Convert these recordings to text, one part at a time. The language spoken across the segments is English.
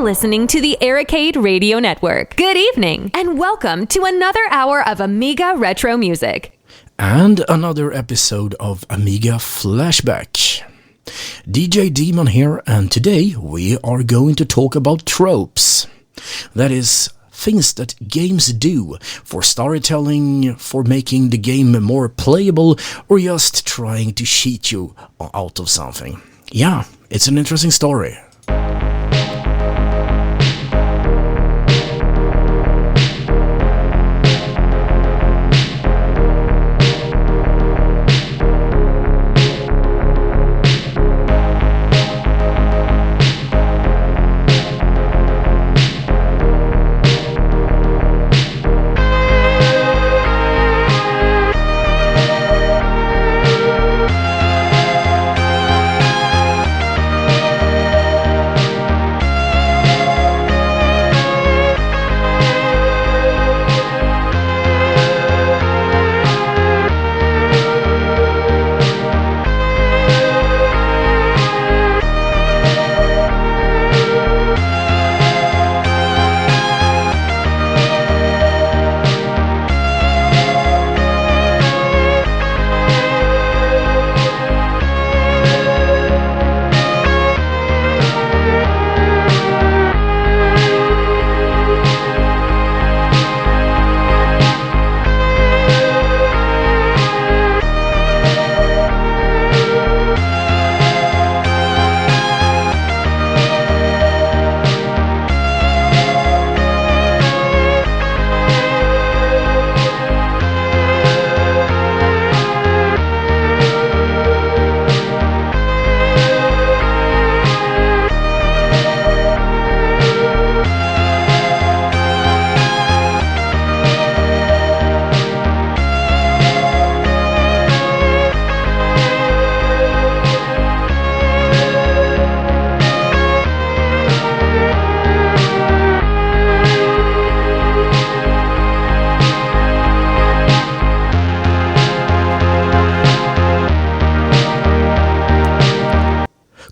listening to the Arcade Radio Network. Good evening, and welcome to another hour of Amiga Retro Music. And another episode of Amiga Flashback. DJ Demon here, and today we are going to talk about tropes. That is, things that games do for storytelling, for making the game more playable, or just trying to cheat you out of something. Yeah, it's an interesting story.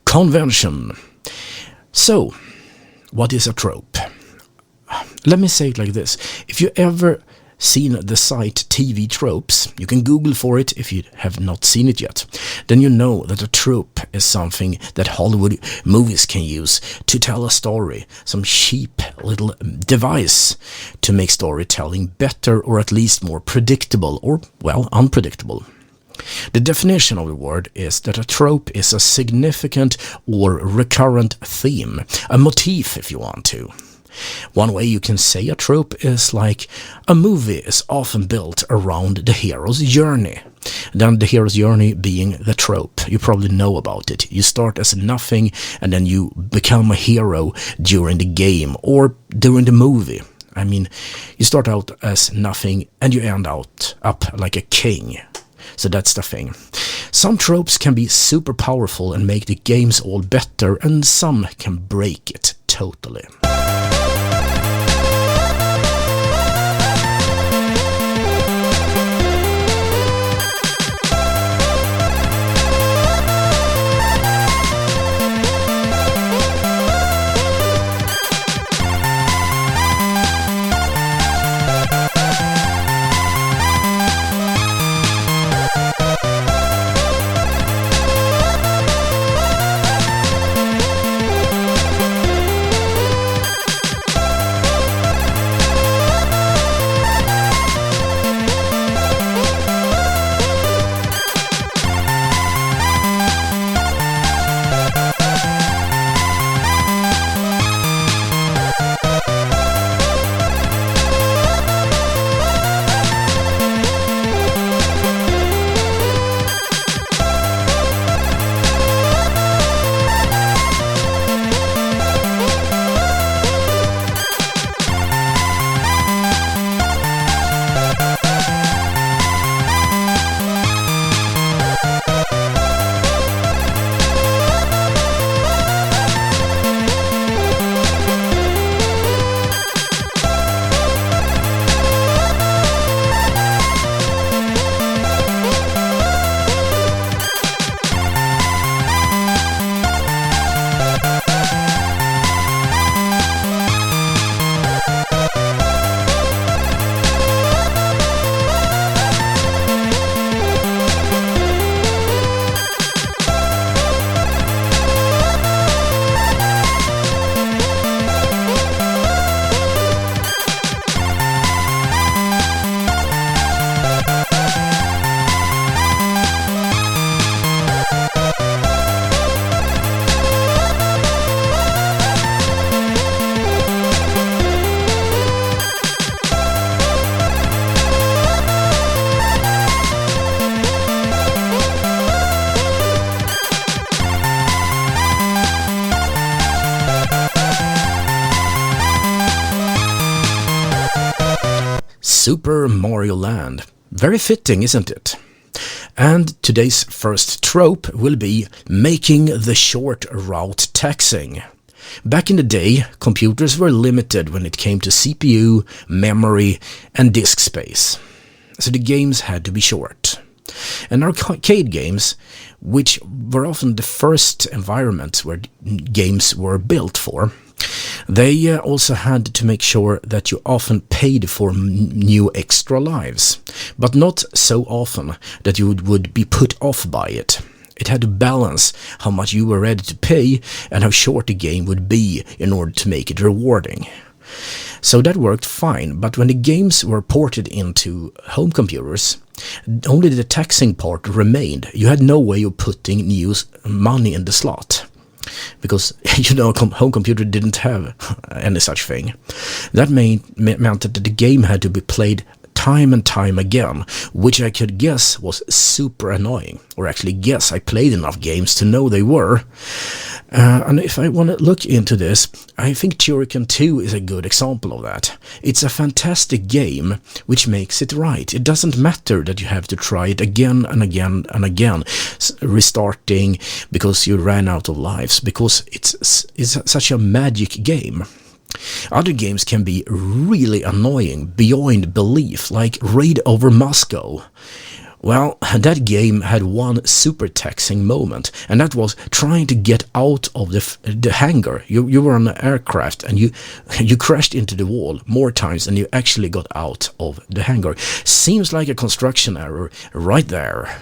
Convention. So, what is a trope? Let me say it like this. If you ever seen the site TV Tropes, you can Google for it if you have not seen it yet. Then you know that a trope is something that Hollywood movies can use to tell a story. Some cheap little device to make storytelling better, or at least more predictable, or, well, unpredictable. The definition of the word is that a trope is a significant or recurrent theme, a motif if you want to. One way you can say a trope is like a movie is often built around the hero's journey. Then the hero's journey being the trope. You probably know about it. You start as nothing and then you become a hero during the game or during the movie. I mean, you start out as nothing and you end up like a king. So that's the thing. Some tropes can be super powerful and make the games all better, and some can break it totally. Super Mario Land. Very fitting, isn't it? And today's first trope will be making the short route taxing. Back in the day, computers were limited when it came to CPU, memory, and disk space. So the games had to be short. And arcade games, which were often the first environments where games were built for, they also had to make sure that you often paid for new extra lives, but not so often that you would be put off by it. It had to balance how much you were ready to pay and how short the game would be in order to make it rewarding. So that worked fine, but when the games were ported into home computers, only the taxing part remained. You had no way of putting new money in the slot, because home computer didn't have any such thing. That meant that the game had to be played time and time again, which I could guess was super annoying, or actually guess I played enough games to know they were. And if I want to look into this, I think Turrican 2 is a good example of that. It's a fantastic game, which makes it right. It doesn't matter that you have to try it again and again and again, restarting because you ran out of lives, because it's such a magic game. Other games can be really annoying beyond belief, like Raid over Moscow. Well, that game had one super taxing moment, and that was trying to get out of the hangar. You were on an aircraft and you crashed into the wall more times than you actually got out of the hangar. Seems like a construction error right there.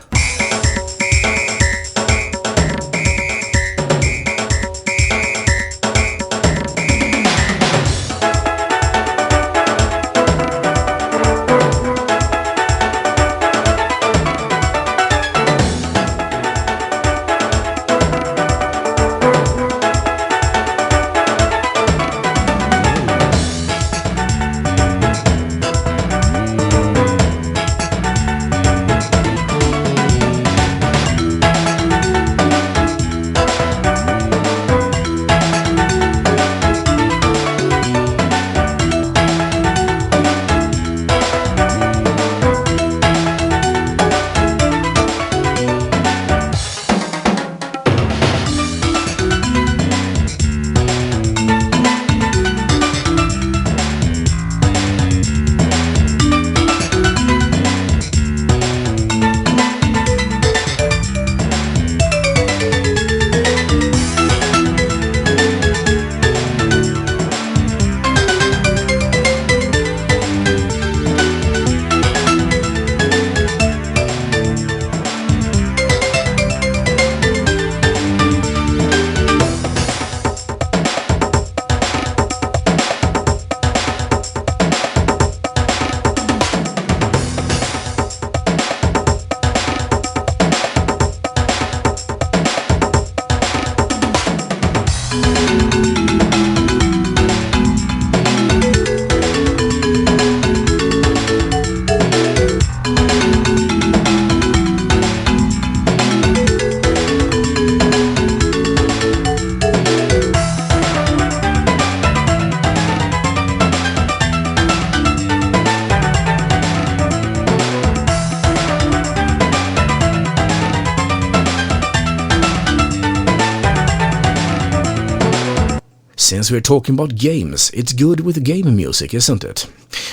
Since we're talking about games, it's good with game music, isn't it?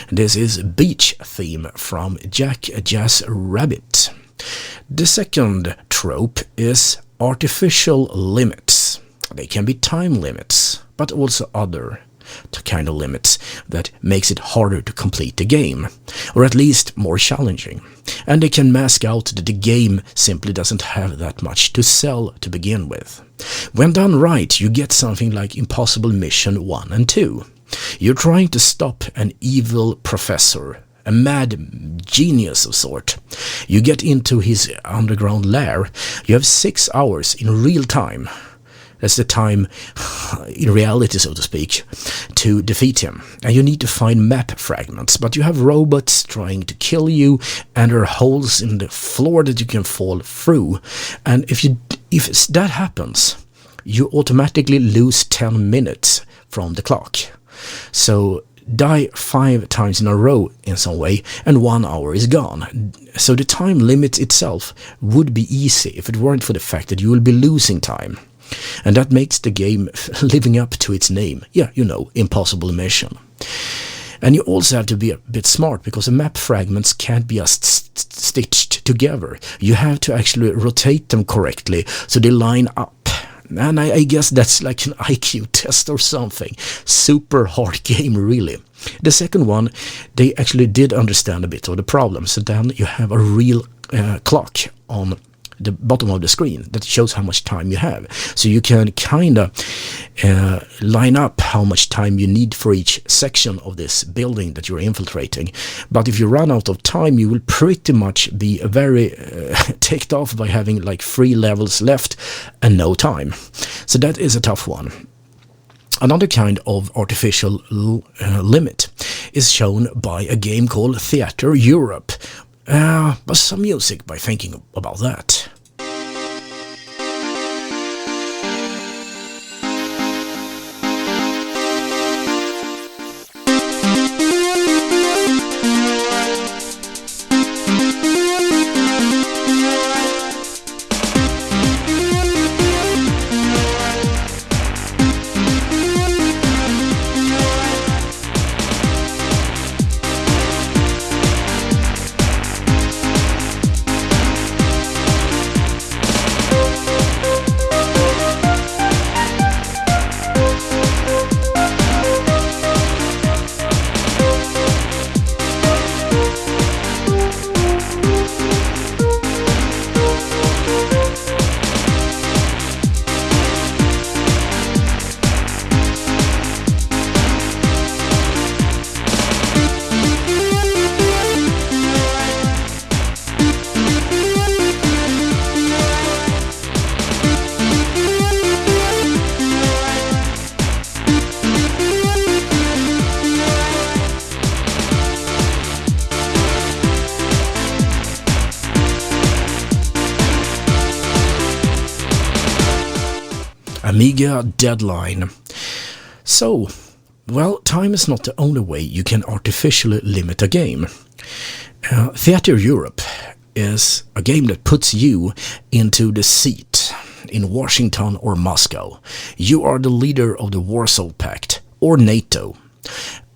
This is Beach Theme from Jack Jazz Rabbit. The second trope is artificial limits. They can be time limits, but also other kind of limits that makes it harder to complete the game, or at least more challenging. And they can mask out that the game simply doesn't have that much to sell to begin with. When done right, you get something like Impossible Mission 1 and 2. You're trying to stop an evil professor, a mad genius of sort. You get into his underground lair. You have 6 hours in real time. That's the time, in reality, so to speak, to defeat him. And you need to find map fragments, but you have robots trying to kill you, and there are holes in the floor that you can fall through. And if that happens, you automatically lose 10 minutes from the clock. So die 5 times in a row in some way, and 1 hour is gone. So the time limit itself would be easy if it weren't for the fact that you will be losing time. And that makes the game living up to its name. Yeah, you know, impossible mission. And you also have to be a bit smart, because the map fragments can't be just stitched together. You have to actually rotate them correctly so they line up. And I guess that's like an IQ test or something. Super hard game, really. The second one, they actually did understand a bit of the problem. So then you have a real clock on the bottom of the screen that shows how much time you have. So you can kind of line up how much time you need for each section of this building that you're infiltrating. But if you run out of time, you will pretty much be very ticked off by having like 3 levels left and no time. So that is a tough one. Another kind of artificial limit is shown by a game called Theater Europe. But some music by thinking about that. Amiga deadline. So, well, time is not the only way you can artificially limit a game. Theater Europe is a game that puts you into the seat in Washington or Moscow. You are the leader of the Warsaw Pact or NATO,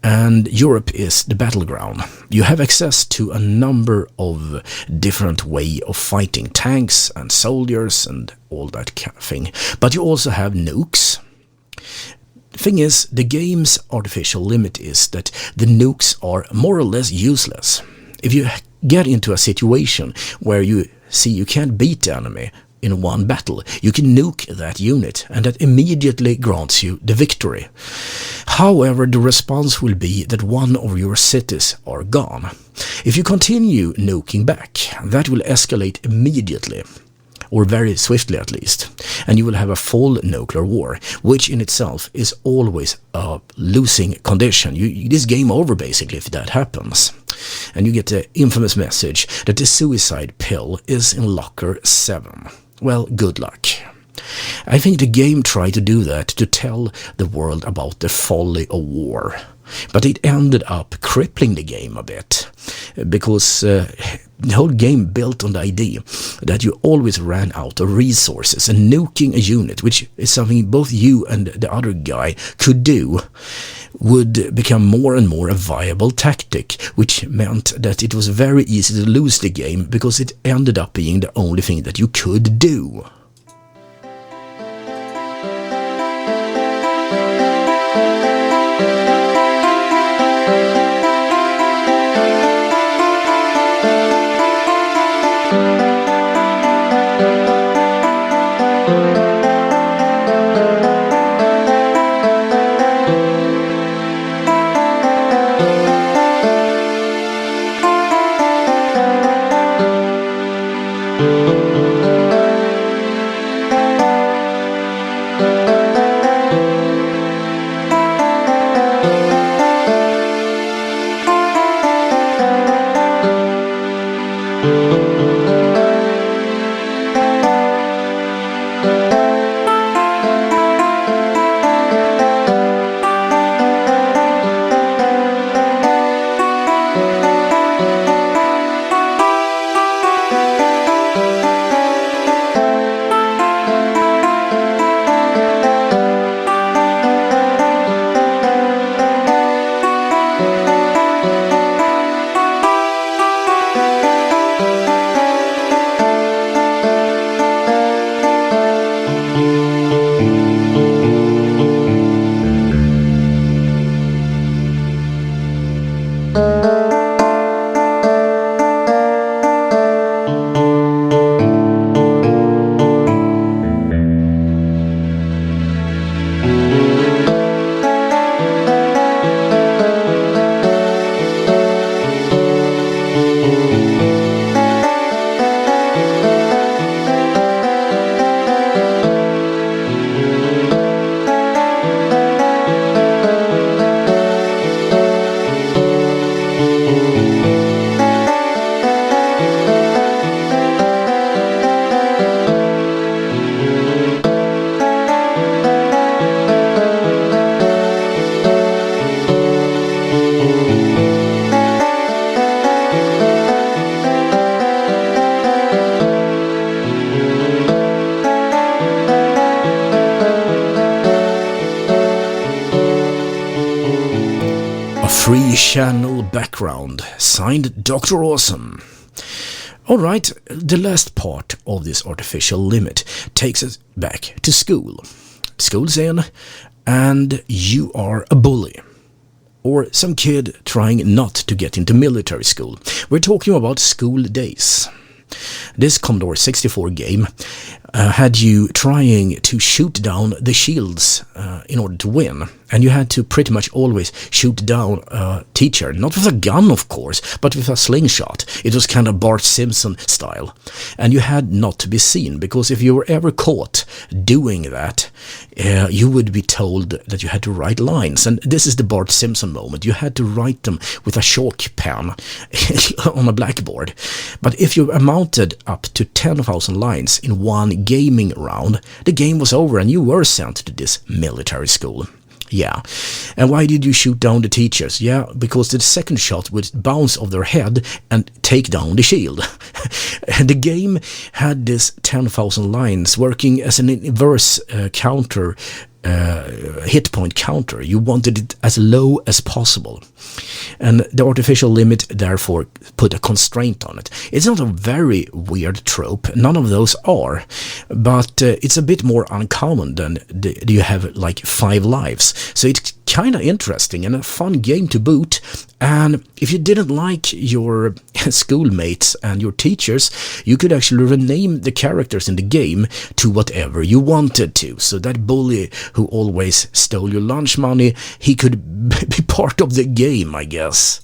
and Europe is the battleground. You have access to a number of different ways of fighting, tanks and soldiers and all that kind of thing. But you also have nukes. The thing is, the game's artificial limit is that the nukes are more or less useless. If you get into a situation where you see you can't beat the enemy in one battle, you can nuke that unit, and that immediately grants you the victory. However, the response will be that one of your cities are gone. If you continue nuking back, that will escalate immediately, or very swiftly at least, and you will have a full nuclear war, which in itself is always a losing condition. This game over basically if that happens. And you get the infamous message that the suicide pill is in locker 7. Well, good luck. I think the game tried to do that to tell the world about the folly of war. But it ended up crippling the game a bit, because the whole game built on the idea that you always ran out of resources, and nuking a unit, which is something both you and the other guy could do, would become more and more a viable tactic, which meant that it was very easy to lose the game because it ended up being the only thing that you could do. free channel background, signed Dr. Awesome. Alright, the last part of this artificial limit takes us back to school. School's in, and you are a bully. Or some kid trying not to get into military school. We're talking about school days. This Commodore 64 game had you trying to shoot down the shields in order to win. And you had to pretty much always shoot down a teacher. Not with a gun, of course, but with a slingshot. It was kind of Bart Simpson style. And you had not to be seen, because if you were ever caught doing that, you would be told that you had to write lines. And this is the Bart Simpson moment. You had to write them with a chalk pen on a blackboard. But if you amounted up to 10,000 lines in one gaming round, the game was over and you were sent to this military school. Yeah. And why did you shoot down the teachers? Yeah, because the second shot would bounce off their head and take down the shield. And the game had this 10,000 lines working as an inverse counter, hit point counter. You wanted it as low as possible. And the artificial limit therefore put a constraint on it. It's not a very weird trope, none of those are, but it's a bit more uncommon than you have like 5 lives. So it's kind of interesting and a fun game to boot. And if you didn't like your schoolmates and your teachers, you could actually rename the characters in the game to whatever you wanted to. So that bully who always stole your lunch money, he could be part of the game, I guess.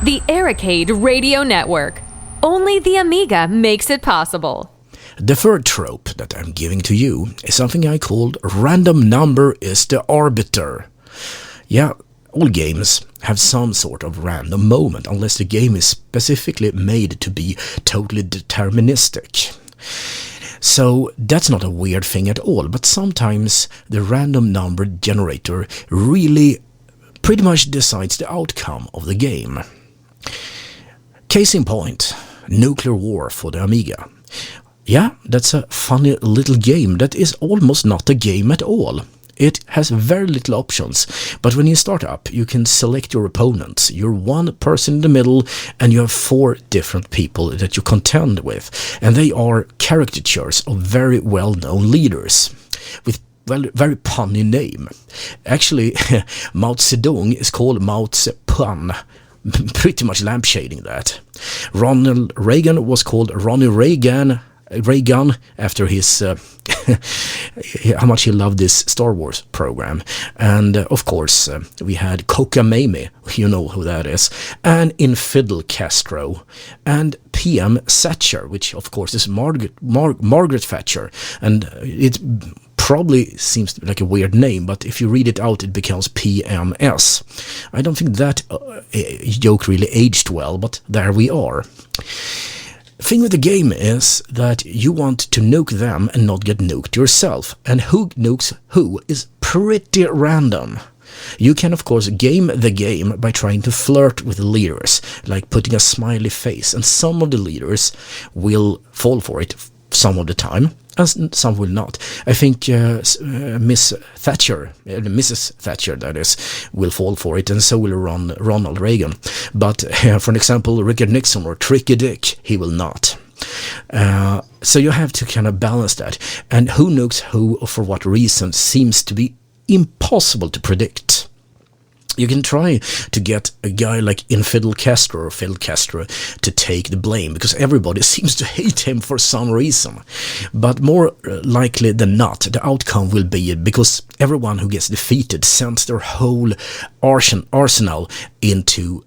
The Arcade Radio Network, Only the Amiga makes it possible. The third trope that I'm giving to you is something I called random number is the arbiter. Yeah, all games have some sort of random moment unless the game is specifically made to be totally deterministic. So that's not a weird thing at all, but sometimes the random number generator really pretty much decides the outcome of the game. Case in point, Nuclear War for the Amiga. Yeah, that's a funny little game that is almost not a game at all. It has very little options, but when you start up, you can select your opponents. You're one person in the middle, and you have 4 different people that you contend with, and they are caricatures of very well-known leaders with very punny name. Actually, Mao Zedong is called Mao Zepun, pretty much lampshading that. Ronald Reagan was called Ronnie Reagan after his how much he loved this Star Wars program. And of course we had Kokamame, you know who that is, and Infidel Castro, and PM Thatcher, which of course is Margaret Thatcher, and it probably seems like a weird name, but if you read it out it becomes PMS. I don't think that joke really aged well, but there we are. The thing with the game is that you want to nuke them and not get nuked yourself, and who nukes who is pretty random. You can of course game the game by trying to flirt with the leaders, like putting a smiley face, and some of the leaders will fall for it some of the time, and some will not. I think Mrs. Thatcher, that is, will fall for it, and so will Ronald Reagan. But for an example, Richard Nixon or Tricky Dick, he will not. So you have to kind of balance that, and who nukes who or for what reason seems to be impossible to predict. You can try to get a guy like Infidel Castro or Fidel Castro to take the blame, because everybody seems to hate him for some reason. But more likely than not, the outcome will be because everyone who gets defeated sends their whole arsenal into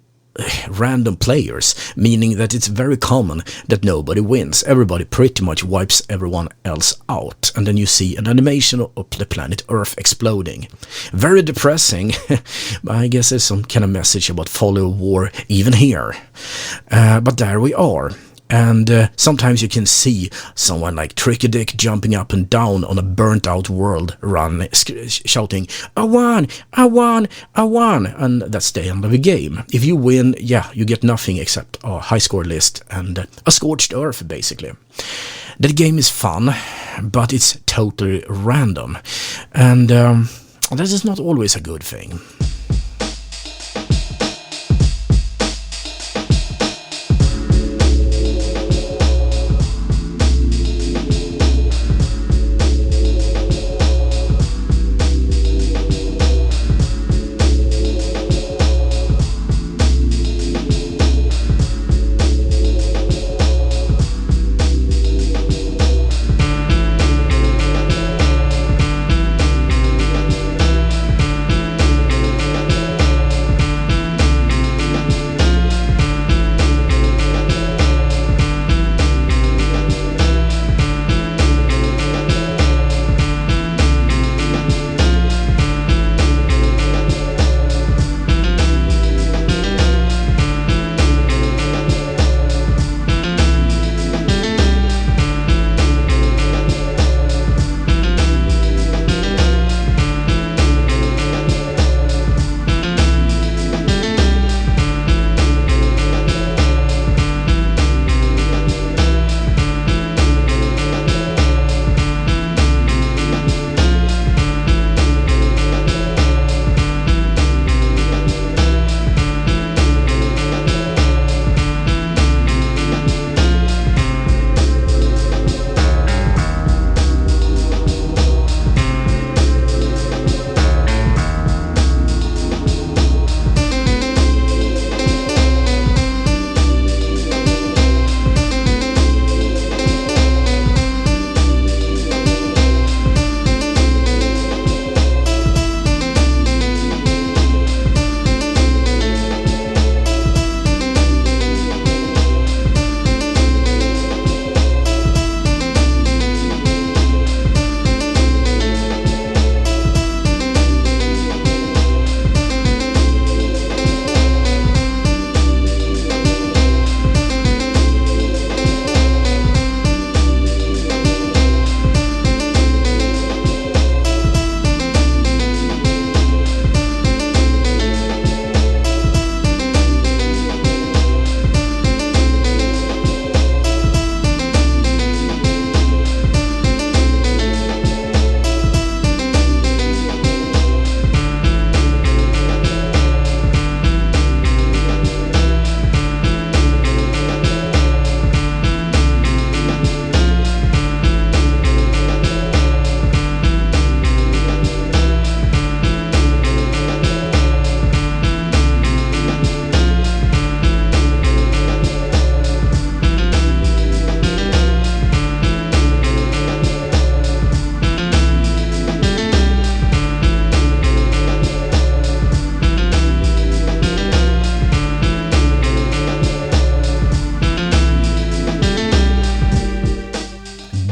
random players, meaning that it's very common that nobody wins. Everybody pretty much wipes everyone else out, and then you see an animation of the planet Earth exploding. Very depressing. I guess there's some kind of message about follow war even here. But there we are. And sometimes you can see someone like Tricky Dick jumping up and down on a burnt out world run, shouting, I won, I won, I won, and that's the end of the game. If you win, yeah, you get nothing except a high score list and a scorched earth, basically. That game is fun, but it's totally random, and that is not always a good thing.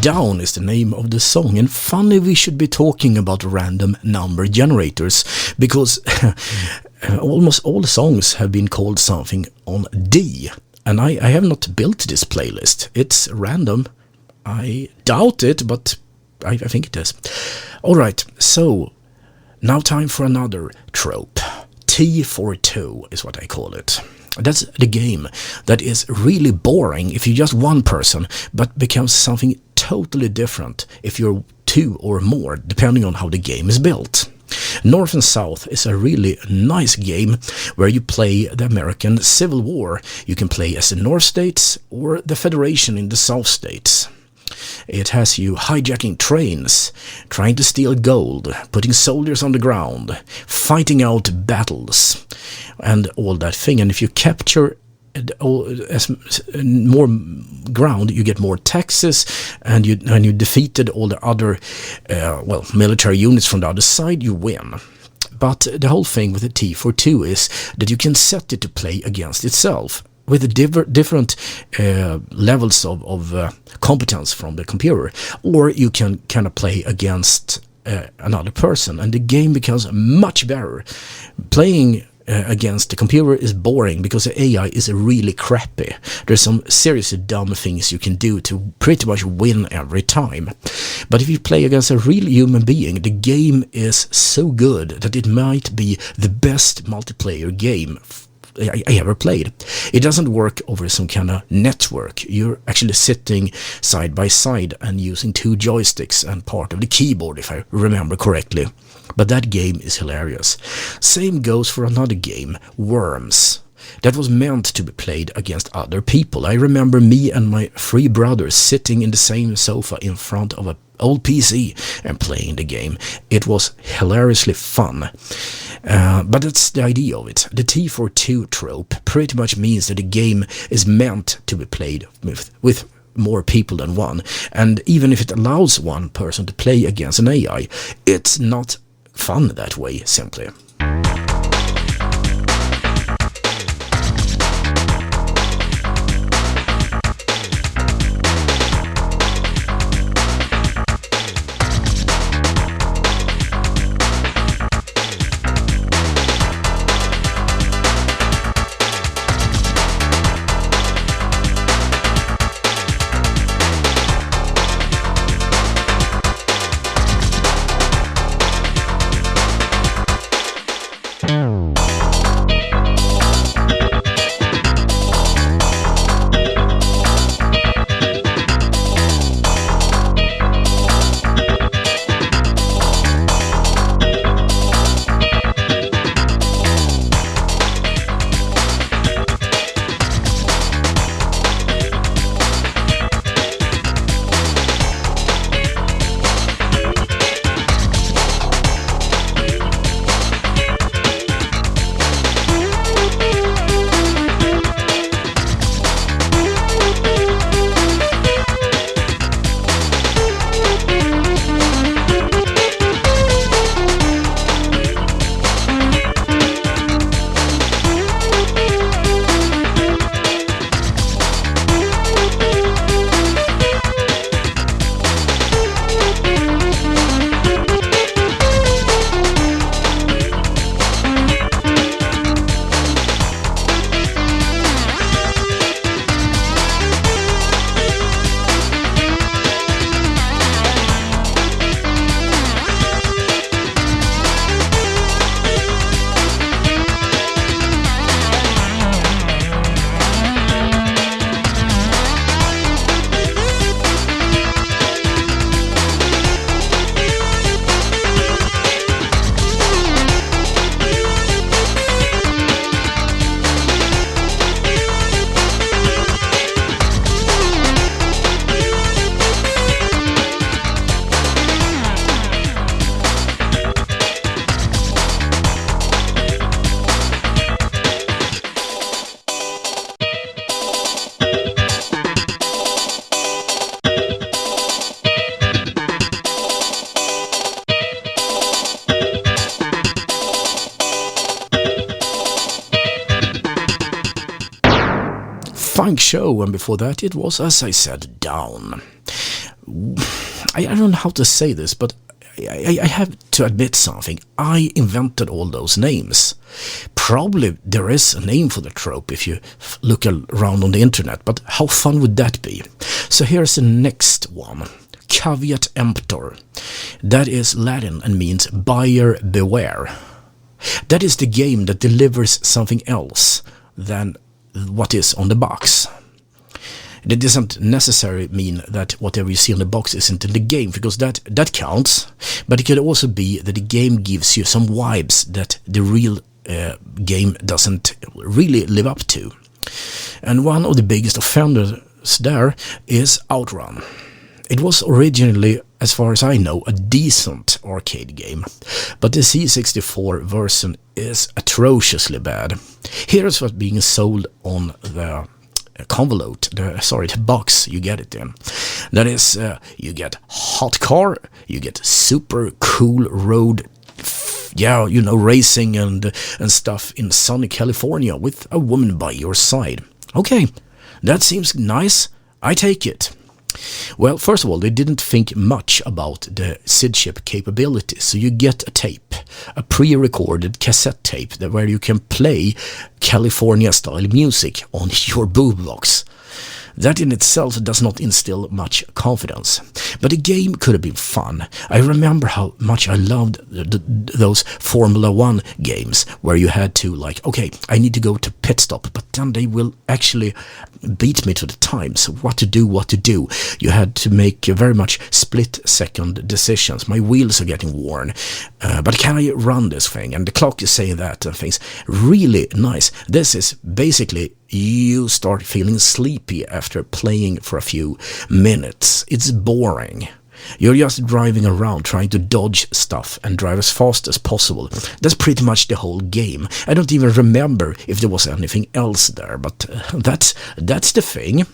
Down is the name of the song, and funny we should be talking about random number generators, because almost all songs have been called something on D, and I have not built this playlist. It's random. I doubt it, but I think it is. Alright, so now time for another trope. T for two is what I call it. That's the game that is really boring if you're just one person, but becomes something totally different if you're two or more, depending on how the game is built. North and South is a really nice game where you play the American Civil War. You can play as the North States or the Federation in the South States. It has you hijacking trains, trying to steal gold, putting soldiers on the ground, fighting out battles, and all that thing. And if you capture more ground, you get more taxes, and you defeated all the other military units from the other side, you win. But the whole thing with the T for two is that you can set it to play against itself, with the different levels of competence from the computer, or you can kind of play against another person, and the game becomes much better. Playing against the computer is boring because the AI is really crappy. There's some seriously dumb things you can do to pretty much win every time. But if you play against a real human being, the game is so good that it might be the best multiplayer game I ever played. It doesn't work over some kind of network. You're actually sitting side by side and using two joysticks and part of the keyboard, if I remember correctly. But that game is hilarious. Same goes for another game, Worms. That was meant to be played against other people. I remember me and my three brothers sitting in the same sofa in front of an old PC and playing the game. It was hilariously fun. But that's the idea of it. The T for two trope pretty much means that the game is meant to be played with more people than one. And even if it allows one person to play against an AI, it's not fun that way, simply. Funk Show, and before that it was, as I said, Down. I don't know how to say this, but I have to admit something. I invented all those names. Probably there is a name for the trope if you look around on the internet, but how fun would that be? So here's the next one. Caveat emptor. That is Latin and means buyer beware. That is the game that delivers something else than what is on the box. It doesn't necessarily mean that whatever you see on the box isn't in the game, because that counts, but it could also be that the game gives you some vibes that the real game doesn't really live up to. And one of the biggest offenders there is Outrun. It was originally, as far as I know, a decent arcade game, but the C64 version is atrociously bad. Here's what's being sold on the the box you get it in. That is, you get hot car, you get super cool road, racing and stuff in sunny California with a woman by your side. Okay, that seems nice. I take it. Well, first of all, they didn't think much about the SID chip capability, so you get a tape, a pre-recorded cassette tape where you can play California-style music on your boombox. That in itself does not instill much confidence, but the game could have been fun. I remember how much I loved those Formula 1 games where you had to okay, I need to go to pit stop, but then they will actually beat me to the time, so what to do. You had to make very much split-second decisions. My wheels are getting worn, but can I run this thing? And the clock is saying that and things. Really nice. This is basically you start feeling sleepy after playing for a few minutes. It's boring. You're just driving around trying to dodge stuff and drive as fast as possible. That's pretty much the whole game. I don't even remember if there was anything else there, but that's the thing.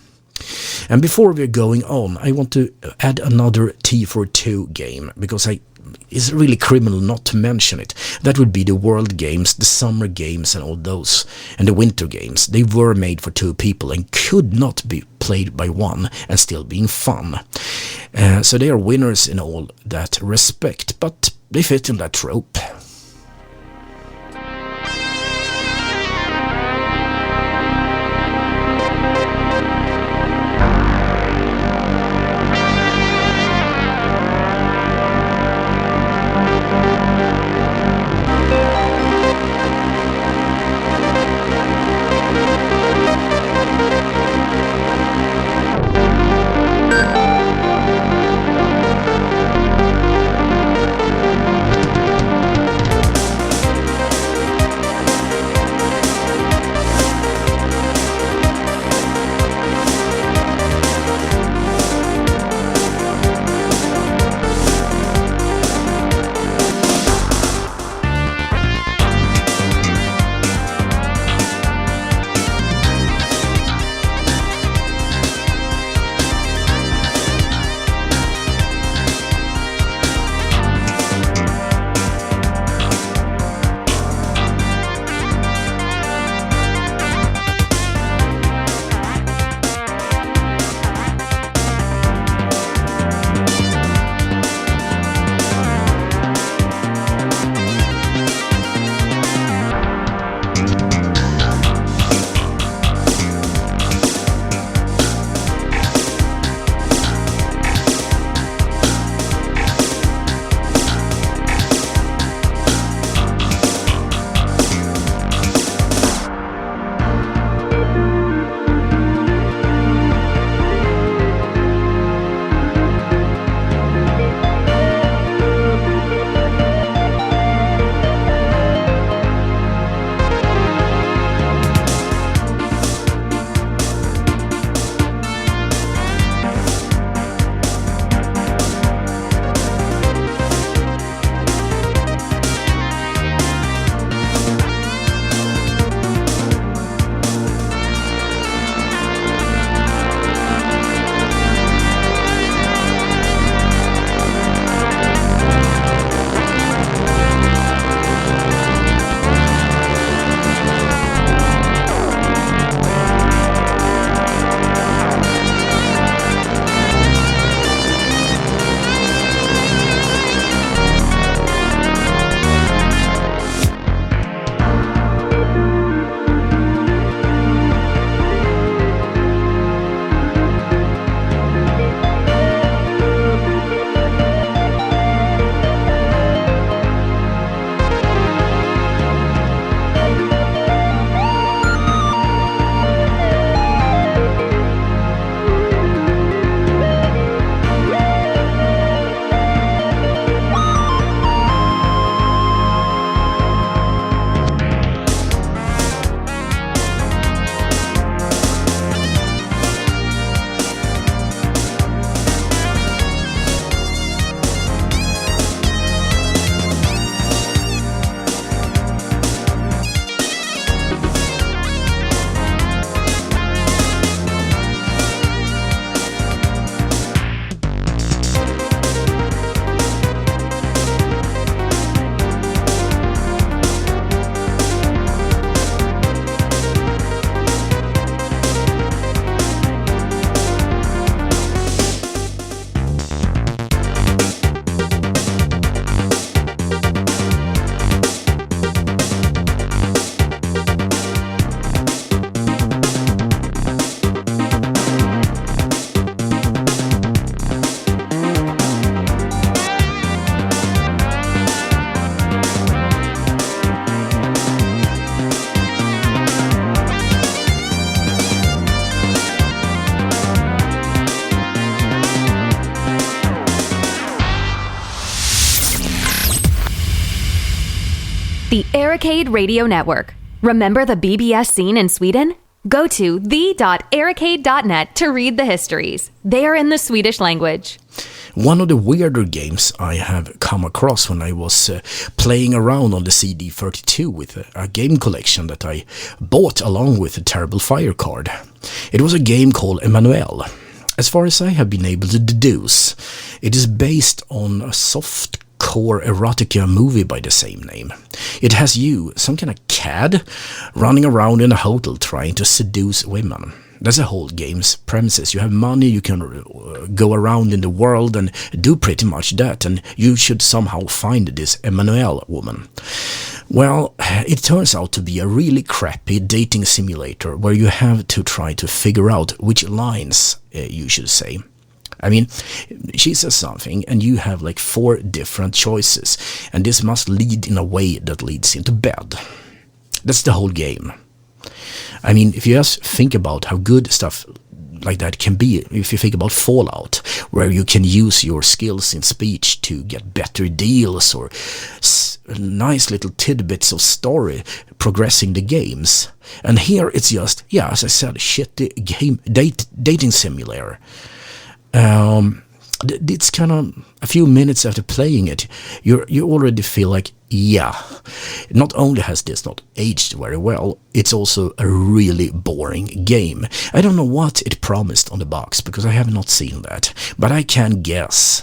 And before we're going on, I want to add another T for 2 game, because it's really criminal not to mention it. That would be the World Games, the Summer Games and all those, and the Winter Games. They were made for 2 people and could not be played by one and still being fun. So they are winners in all that respect, but they fit in that trope. The Arcade Radio Network. Remember the BBS scene in Sweden? Go to the.arcade.net to read the histories. They are in the Swedish language. One of the weirder games I have come across when I was playing around on the CD32 with a game collection that I bought along with a Terrible Fire card. It was a game called Emmanuel. As far as I have been able to deduce, it is based on a soft-core erotica movie by the same name. It has you, some kind of cad, running around in a hotel trying to seduce women. That's the whole game's premises. You have money, you can go around in the world and do pretty much that, and you should somehow find this Emmanuel woman. Well, it turns out to be a really crappy dating simulator where you have to try to figure out which lines you should say. I mean, she says something and you have like 4 different choices, and this must lead in a way that leads into bed. That's the whole game. I mean, if you just think about how good stuff like that can be, if you think about Fallout, where you can use your skills in speech to get better deals or nice little tidbits of story progressing the games. And here it's just, yeah, as I said, shitty game dating simulator. It's kind of a few minutes after playing it, you already feel like, yeah, not only has this not aged very well, it's also a really boring game. I don't know what it promised on the box because I have not seen that, but I can guess.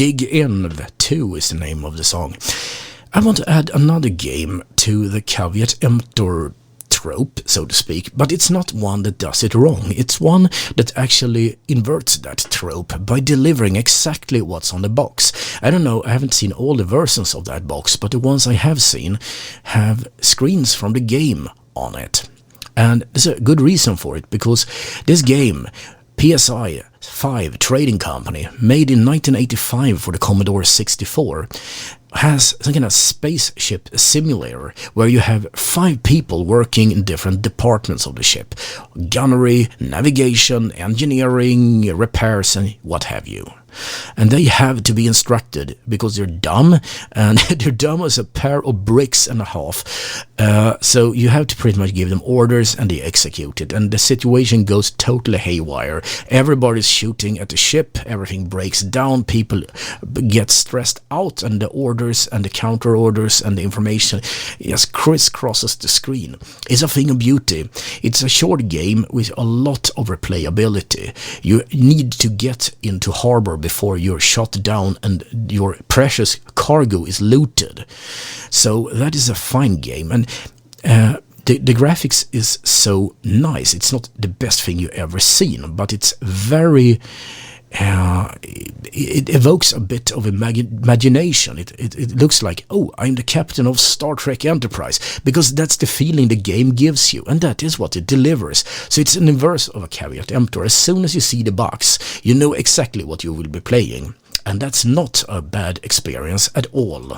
Dig In 2 is the name of the song. I want to add another game to the caveat emptor trope, so to speak, but it's not one that does it wrong. It's one that actually inverts that trope by delivering exactly what's on the box. I don't know, I haven't seen all the versions of that box, but the ones I have seen have screens from the game on it. And there's a good reason for it, because this game, PSI 5 Trading Company, made in 1985 for the Commodore 64, has some kind of spaceship simulator where you have 5 people working in different departments of the ship. Gunnery, navigation, engineering, repairs, and what have you. And they have to be instructed because they're dumb, and they're dumb as a pair of bricks and a half. So you have to pretty much give them orders and they execute it. And the situation goes totally haywire. Everybody's shooting at the ship, everything breaks down, people get stressed out, and the orders and the counter orders and the information just crisscrosses the screen. It's a thing of beauty. It's a short game with a lot of replayability. You need to get into harbor before you're shot down and your precious cargo is looted. So that is a fine game, and the graphics is so nice. It's not the best thing you ever seen, but it's very it evokes a bit of imagination. It looks like, oh, I'm the captain of Star Trek Enterprise, because that's the feeling the game gives you, and that is what it delivers. So it's an inverse of a caveat emptor. As soon as you see the box, you know exactly what you will be playing, and that's not a bad experience at all.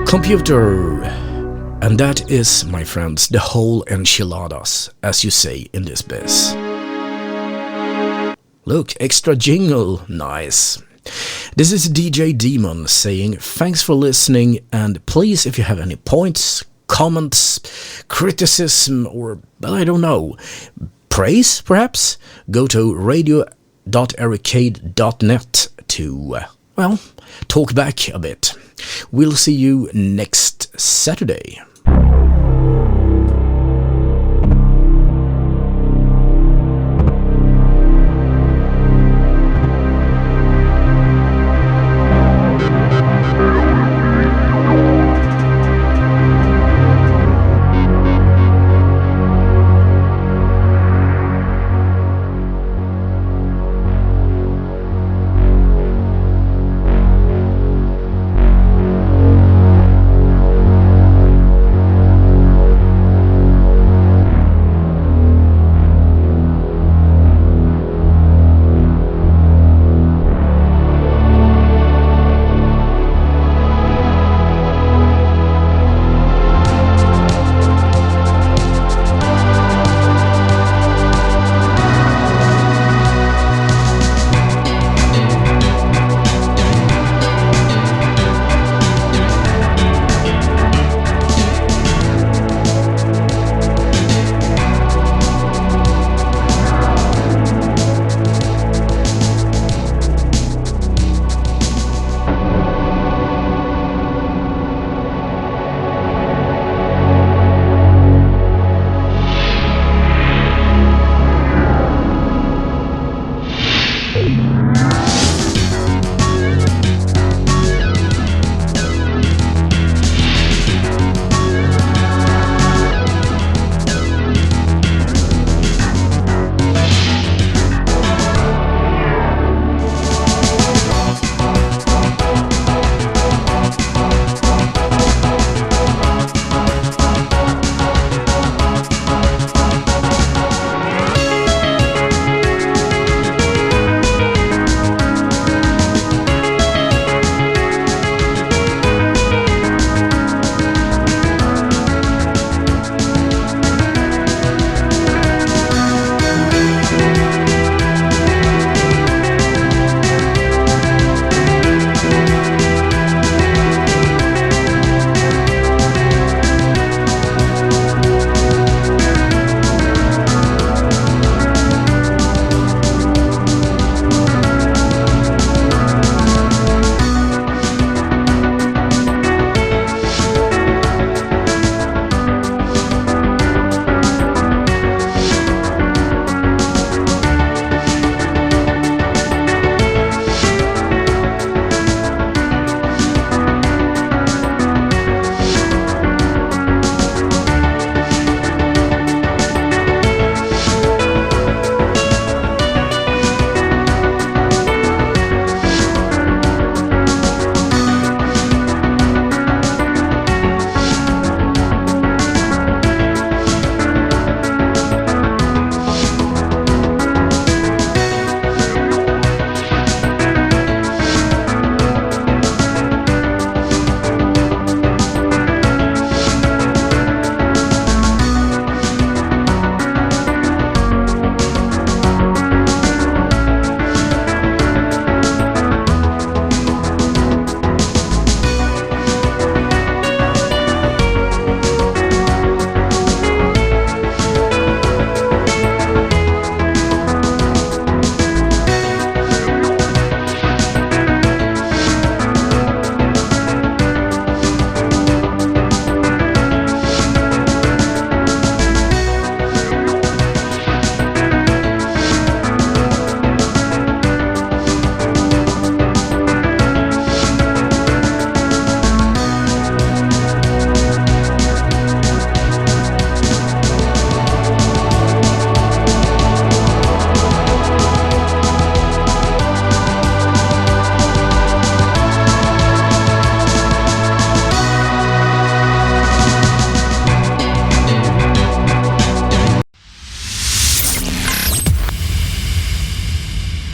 Computer. And that is, my friends, the whole enchiladas, as you say in this biz. Look, extra jingle, nice. This is DJ Demon saying thanks for listening, and please, if you have any points, comments, criticism, or, well, I don't know, praise perhaps, go to radio.arcade.net to, well, talk back a bit. We'll see you next Saturday.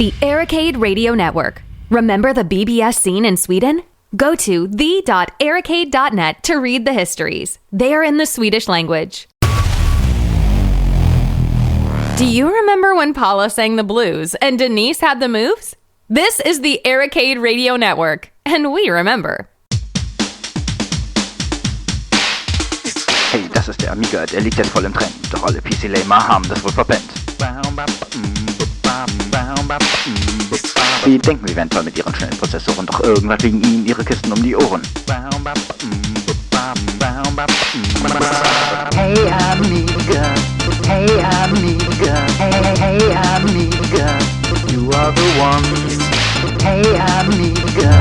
The Arcade Radio Network. Remember the BBS scene in Sweden? Go to the.arcade.net to read the histories. They are in the Swedish language. Do you remember when Paula sang the blues and Denise had the moves? This is the Arcade Radio Network, and we remember. Hey, das ist der Amiga, der liegt jetzt voll im Trend. Doch alle PC-Lamer haben das wohl verpennt. Sie denken, sie wären toll mit ihren schnellen Prozessoren, doch irgendwann fliegen ihnen ihre Kisten um die Ohren. Hey Amiga, hey Amiga, hey Amiga, you are the one. Hey Amiga.